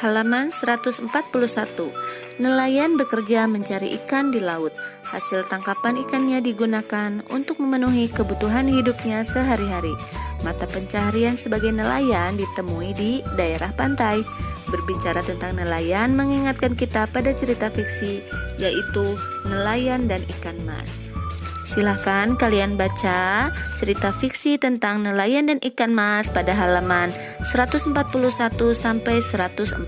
Halaman 141. Nelayan bekerja mencari ikan di laut. Hasil tangkapan ikannya digunakan untuk memenuhi kebutuhan hidupnya sehari-hari. Mata pencaharian sebagai nelayan ditemui di daerah pantai. Berbicara tentang nelayan mengingatkan kita pada cerita fiksi, yaitu Nelayan dan Ikan Mas. Silahkan kalian baca cerita fiksi tentang nelayan dan ikan mas pada halaman 141 sampai 143.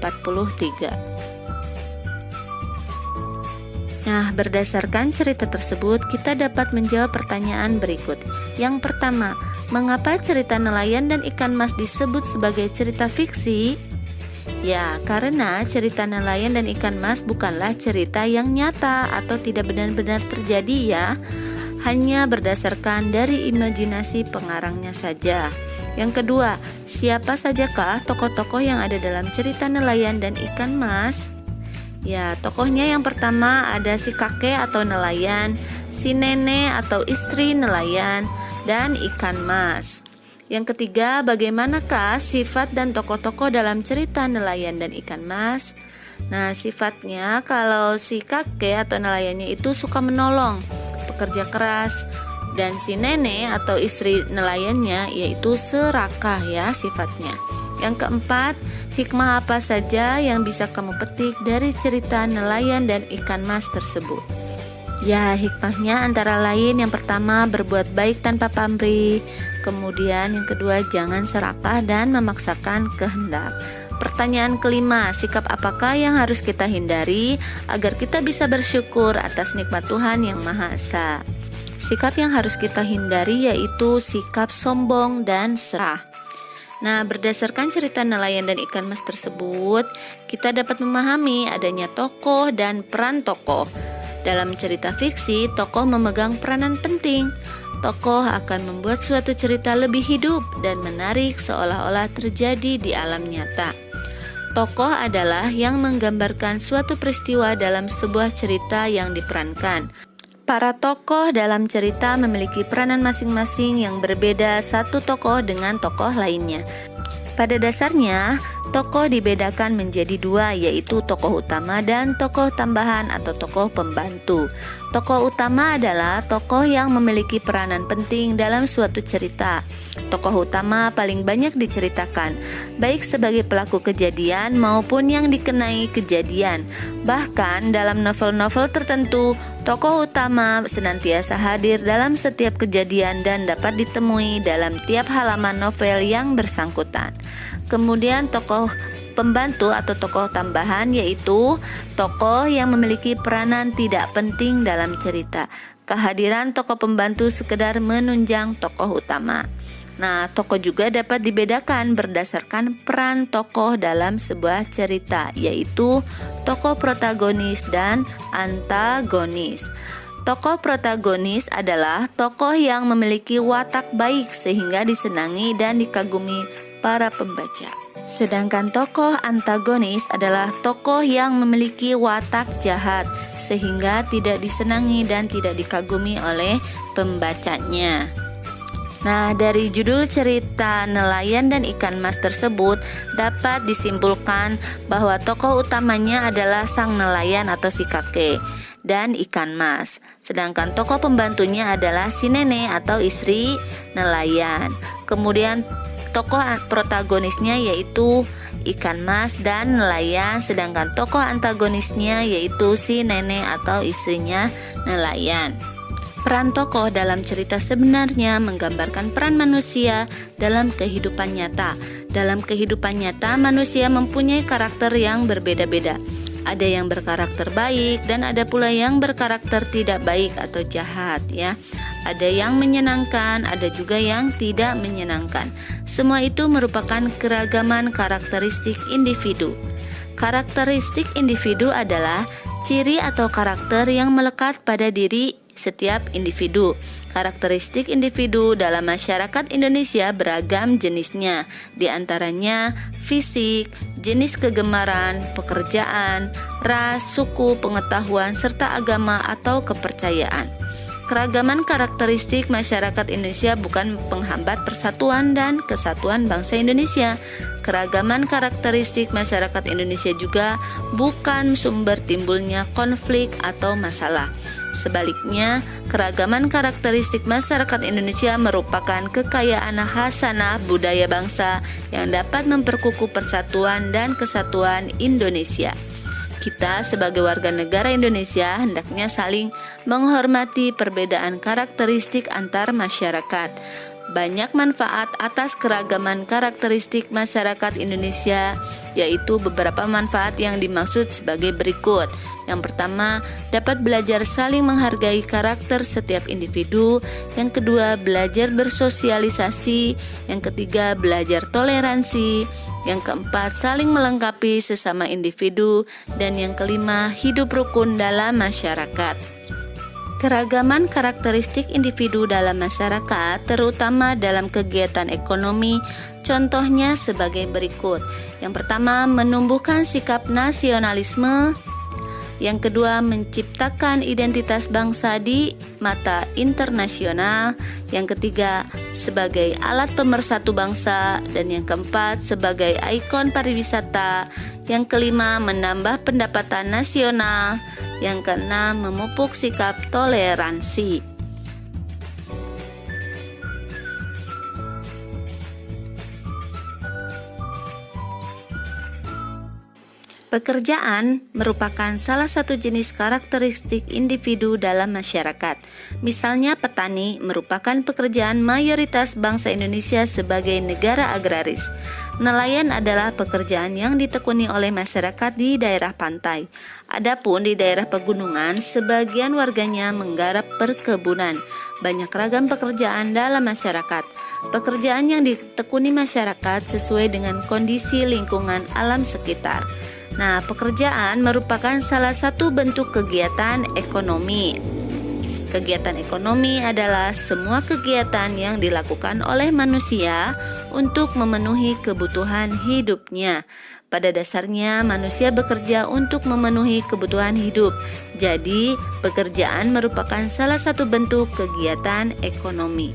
Nah, berdasarkan cerita tersebut, kita dapat menjawab pertanyaan berikut. Yang pertama, mengapa cerita nelayan dan ikan mas disebut sebagai cerita fiksi? Ya, karena cerita nelayan dan ikan mas bukanlah cerita yang nyata atau tidak benar-benar terjadi ya. Hanya berdasarkan dari imajinasi pengarangnya saja. Yang kedua, siapa sajakah tokoh-tokoh yang ada dalam cerita nelayan dan ikan mas? Ya, tokohnya yang pertama ada si kakek atau nelayan, si nenek atau istri nelayan, dan ikan mas. Yang ketiga, bagaimanakah sifat dan tokoh-tokoh dalam cerita nelayan dan ikan mas? Nah, sifatnya kalau si kakek atau nelayannya itu suka menolong, pekerja keras, dan si nenek atau istri nelayannya yaitu serakah ya sifatnya. Yang keempat, hikmah apa saja yang bisa kamu petik dari cerita nelayan dan ikan mas tersebut? Ya, hikmahnya antara lain yang pertama berbuat baik tanpa pamrih, kemudian yang kedua jangan serakah dan memaksakan kehendak. Pertanyaan kelima, sikap apakah yang harus kita hindari agar kita bisa bersyukur atas nikmat Tuhan yang Maha Esa? Sikap yang harus kita hindari yaitu sikap sombong dan serah. Nah, berdasarkan cerita nelayan dan ikan mas tersebut, kita dapat memahami adanya tokoh dan peran tokoh. Dalam cerita fiksi, tokoh memegang peranan penting. Tokoh akan membuat suatu cerita lebih hidup dan menarik seolah-olah terjadi di alam nyata. Tokoh adalah yang menggambarkan suatu peristiwa dalam sebuah cerita yang diperankan. Para tokoh dalam cerita memiliki peranan masing-masing yang berbeda satu tokoh dengan tokoh lainnya. Pada dasarnya, tokoh dibedakan menjadi dua, yaitu tokoh utama dan tokoh tambahan atau tokoh pembantu. Tokoh utama adalah tokoh yang memiliki peranan penting dalam suatu cerita. Tokoh utama paling banyak diceritakan, baik sebagai pelaku kejadian maupun yang dikenai kejadian. Bahkan dalam novel-novel tertentu, tokoh utama senantiasa hadir dalam setiap kejadian dan dapat ditemui dalam tiap halaman novel yang bersangkutan. Kemudian tokoh pembantu atau tokoh tambahan yaitu tokoh yang memiliki peranan tidak penting dalam cerita. Kehadiran tokoh pembantu sekedar menunjang tokoh utama. Nah, tokoh juga dapat dibedakan berdasarkan peran tokoh dalam sebuah cerita, yaitu tokoh protagonis dan antagonis. Tokoh protagonis adalah tokoh yang memiliki watak baik sehingga disenangi dan dikagumi para pembaca. Sedangkan tokoh antagonis adalah tokoh yang memiliki watak jahat sehingga tidak disenangi dan tidak dikagumi oleh pembacanya. Nah, dari judul cerita nelayan dan ikan mas tersebut dapat disimpulkan bahwa tokoh utamanya adalah sang nelayan atau si kakek dan ikan mas. Sedangkan tokoh pembantunya adalah si nenek atau istri nelayan. Kemudian tokoh protagonisnya yaitu ikan mas dan nelayan, sedangkan tokoh antagonisnya yaitu si nenek atau istrinya nelayan. Peran tokoh dalam cerita sebenarnya menggambarkan peran manusia dalam kehidupan nyata. Dalam kehidupan nyata, manusia mempunyai karakter yang berbeda-beda. Ada yang berkarakter baik dan ada pula yang berkarakter tidak baik atau jahat ya. Ada yang menyenangkan, ada juga yang tidak menyenangkan. Semua itu merupakan keragaman karakteristik individu. Karakteristik individu adalah ciri atau karakter yang melekat pada diri setiap individu. Karakteristik individu dalam masyarakat Indonesia beragam jenisnya, di antaranya fisik, jenis kegemaran, pekerjaan, ras, suku, pengetahuan, serta agama atau kepercayaan. Keragaman karakteristik masyarakat Indonesia bukan penghambat persatuan dan kesatuan bangsa Indonesia. Keragaman karakteristik masyarakat Indonesia juga bukan sumber timbulnya konflik atau masalah. Sebaliknya, keragaman karakteristik masyarakat Indonesia merupakan kekayaan khasanah budaya bangsa yang dapat memperkukuh persatuan dan kesatuan Indonesia. Kita sebagai warga negara Indonesia hendaknya saling menghormati perbedaan karakteristik antar masyarakat. Banyak manfaat atas keragaman karakteristik masyarakat Indonesia, yaitu beberapa manfaat yang dimaksud sebagai berikut. Yang pertama, dapat belajar saling menghargai karakter setiap individu. Yang kedua, belajar bersosialisasi. Yang ketiga, belajar toleransi. Yang keempat, saling melengkapi sesama individu. Dan yang kelima, hidup rukun dalam masyarakat. Keragaman karakteristik individu dalam masyarakat, terutama dalam kegiatan ekonomi, contohnya sebagai berikut. Yang pertama, menumbuhkan sikap nasionalisme. Yang kedua, menciptakan identitas bangsa di mata internasional. Yang ketiga, sebagai alat pemersatu bangsa. Dan yang keempat, sebagai ikon pariwisata. Yang kelima, menambah pendapatan nasional. Yang keenam, memupuk sikap toleransi. Pekerjaan merupakan salah satu jenis karakteristik individu dalam masyarakat. Misalnya, petani merupakan pekerjaan mayoritas bangsa Indonesia sebagai negara agraris. Nelayan adalah pekerjaan yang ditekuni oleh masyarakat di daerah pantai. Adapun di daerah pegunungan, sebagian warganya menggarap perkebunan. Banyak ragam pekerjaan dalam masyarakat. Pekerjaan yang ditekuni masyarakat sesuai dengan kondisi lingkungan alam sekitar. Nah, pekerjaan merupakan salah satu bentuk kegiatan ekonomi. Kegiatan ekonomi adalah semua kegiatan yang dilakukan oleh manusia untuk memenuhi kebutuhan hidupnya. Pada dasarnya, manusia bekerja untuk memenuhi kebutuhan hidup. Jadi, pekerjaan merupakan salah satu bentuk kegiatan ekonomi.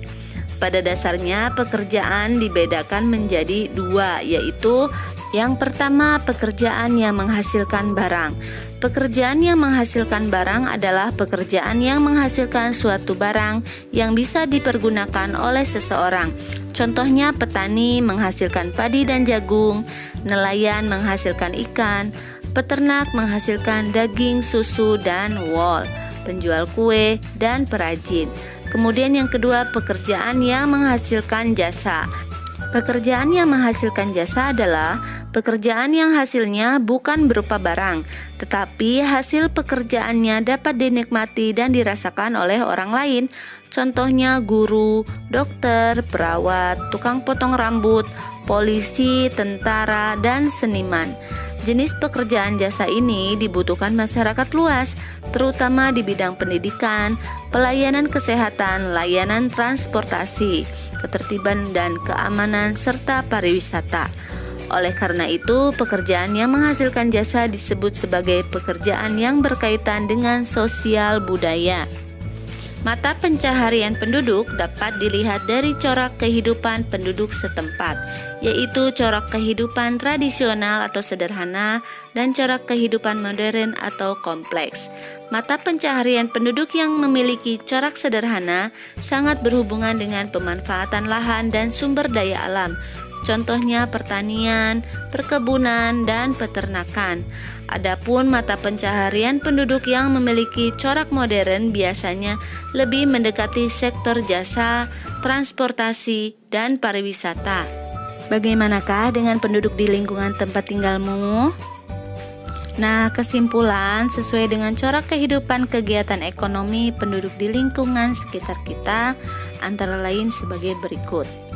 Pada dasarnya, pekerjaan dibedakan menjadi dua, yaitu yang pertama, pekerjaan yang menghasilkan barang. Pekerjaan yang menghasilkan barang adalah pekerjaan yang menghasilkan suatu barang yang bisa dipergunakan oleh seseorang. Contohnya, petani menghasilkan padi dan jagung, nelayan menghasilkan ikan, peternak menghasilkan daging, susu, dan wol, penjual kue, dan perajin. Kemudian yang kedua, pekerjaan yang menghasilkan jasa. Pekerjaan yang menghasilkan jasa adalah pekerjaan yang hasilnya bukan berupa barang, tetapi hasil pekerjaannya dapat dinikmati dan dirasakan oleh orang lain. Contohnya guru, dokter, perawat, tukang potong rambut, polisi, tentara, dan seniman. Jenis pekerjaan jasa ini dibutuhkan masyarakat luas, terutama di bidang pendidikan, pelayanan kesehatan, layanan transportasi, ketertiban dan keamanan, serta pariwisata. Oleh karena itu, pekerjaan yang menghasilkan jasa disebut sebagai pekerjaan yang berkaitan dengan sosial budaya. Mata pencaharian penduduk dapat dilihat dari corak kehidupan penduduk setempat, yaitu corak kehidupan tradisional atau sederhana dan corak kehidupan modern atau kompleks. Mata pencaharian penduduk yang memiliki corak sederhana sangat berhubungan dengan pemanfaatan lahan dan sumber daya alam. Contohnya pertanian, perkebunan, dan peternakan. Adapun mata pencaharian penduduk yang memiliki corak modern biasanya lebih mendekati sektor jasa, transportasi, dan pariwisata. Bagaimanakah dengan penduduk di lingkungan tempat tinggalmu? Nah, kesimpulan sesuai dengan corak kehidupan kegiatan ekonomi penduduk di lingkungan sekitar kita antara lain sebagai berikut.